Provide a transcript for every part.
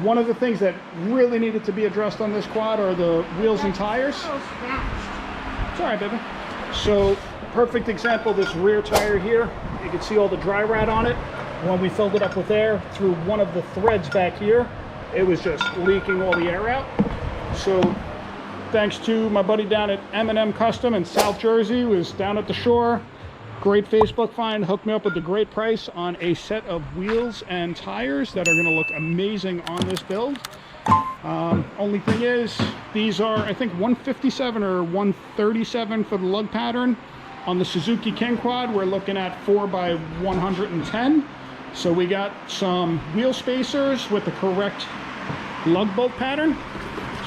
one of the things that really needed to be addressed on this quad are the wheels and tires. It's all right, baby. So, perfect example, this rear tire here. You can see all the dry rat on it. When we filled it up with air through one of the threads back here, it was just leaking all the air out. So, thanks to my buddy down at M&M Custom in South Jersey, who was down at the shore. Great Facebook find, hooked me up with a great price on a set of wheels and tires that are going to look amazing on this build. Only thing is, these are, I think, 157 or 137 for the lug pattern. On the Suzuki King Quad, we're looking at 4x110. So we got some wheel spacers with the correct lug bolt pattern.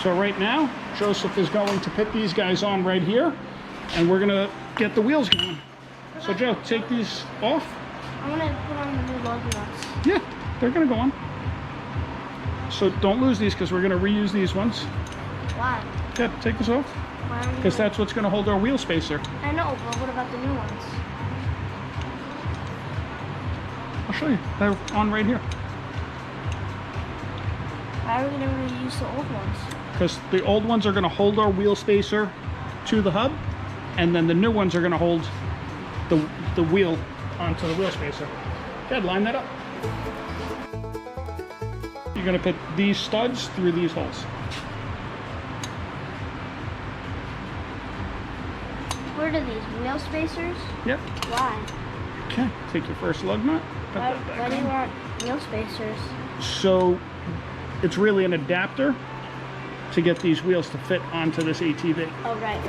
So right now, Joseph is going to put these guys on right here, and we're going to get the wheels going. So Joe, take these off. I'm going to put on the new lug nuts. Yeah, they're going to go on. So don't lose these because we're going to reuse these ones. Why? Yeah, take this off. Why? Because that's what's going to hold our wheel spacer. I know, but what about the new ones? I'll show you. They're on right here. Why are we going to reuse the old ones? Because the old ones are going to hold our wheel spacer to the hub, and then the new ones are going to hold the wheel onto the wheel spacer. Go ahead, line that up. You're going to put these studs through these holes. What are these, wheel spacers? Yep. Why? Okay, take your first lug nut. Why do you want wheel spacers? So it's really an adapter to get these wheels to fit onto this ATV. Oh, right.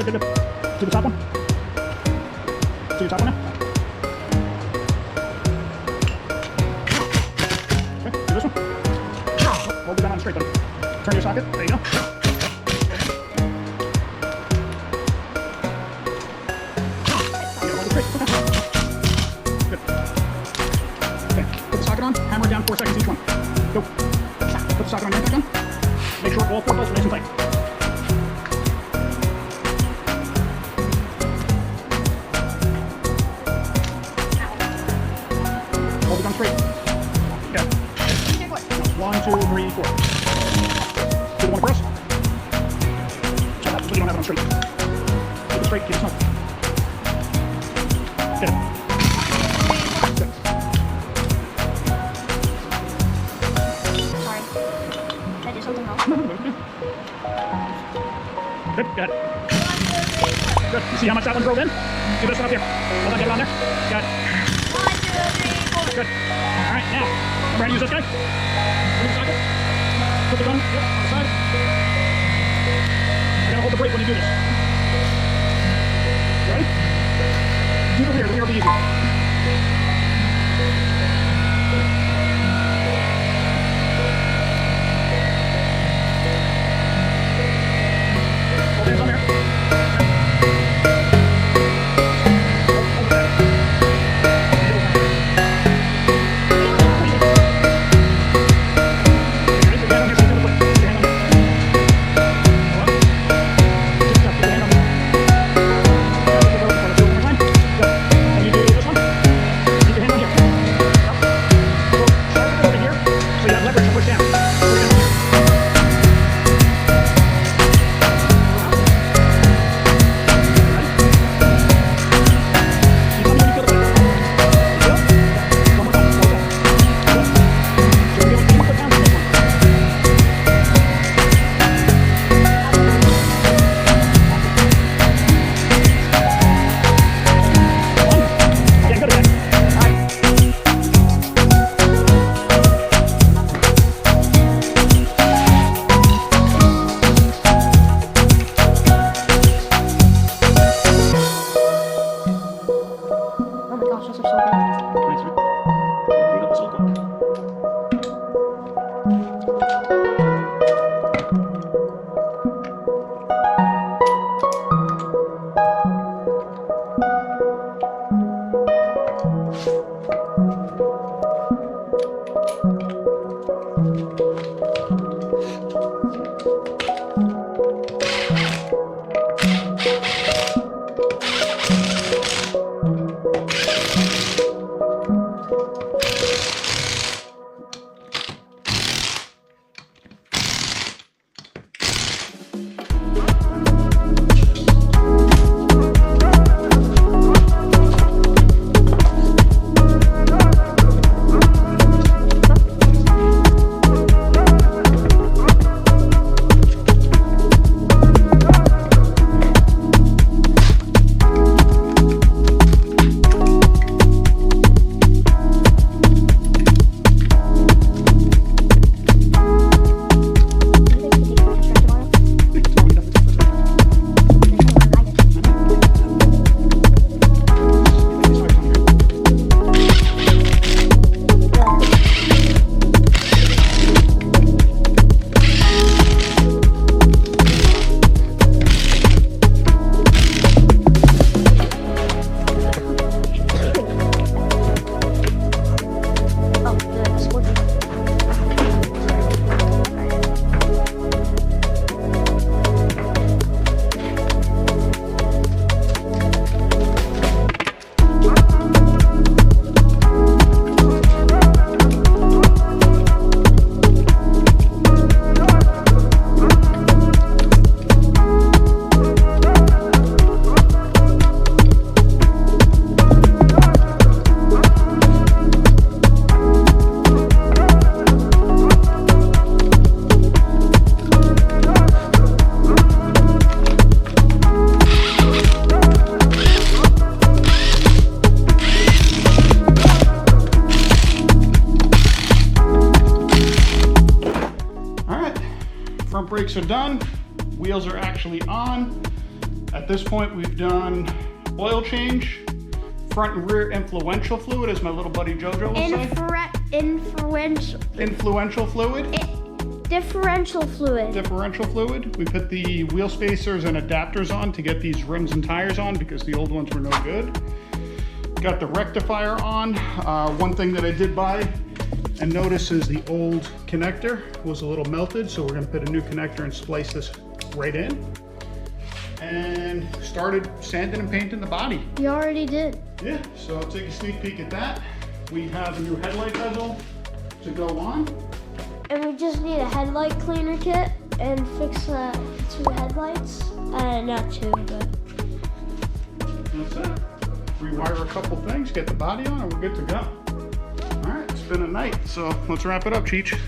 Good. To the top one. To the top one now. Okay, do this one. Hold it down on straight, buddy. Turn your socket. There you go. Hold it straight. Okay. Good. Okay, put the socket on. Hammer it down 4 seconds each one. Go. Put the socket on your back on. Make sure all 4 bolts are nice and tight. Straight. Okay. 1, 2, 3, 4. Do the one for us. So that's, but you don't have it on straight. Keep it straight, keep it snug. Get it. 6. Sorry. Did I do something wrong? Good, got it. Good. You see how much that one drove in? Do this one up here. Hold on, get it on there. Got it. 1, 2, 3, 4. Good. All right, now, we're going to use this guy. Use the socket. Put the gun, yep, on the side. You're going to hold the brake when you do this. Ready? Do the rear will be easy. Hold hands on there. Front brakes are done. Wheels are actually on. At this point, we've done oil change, front and rear influential fluid, as my little buddy Jojo will say. Influential fluid. Differential fluid. Differential fluid. We put the wheel spacers and adapters on to get these rims and tires on because the old ones were no good. Got the rectifier on. One thing that I did buy and notice is the old connector was a little melted, so we're going to put a new connector and splice this right in. And started sanding and painting the body. You already did. Yeah, so I'll take a sneak peek at that. We have a new headlight bezel to go on. And we just need a headlight cleaner kit and fix the 2 headlights. Not 2, but... That's it. Rewire a couple things, get the body on, and we're good to go. All right, it's been a night, so let's wrap it up, Cheech.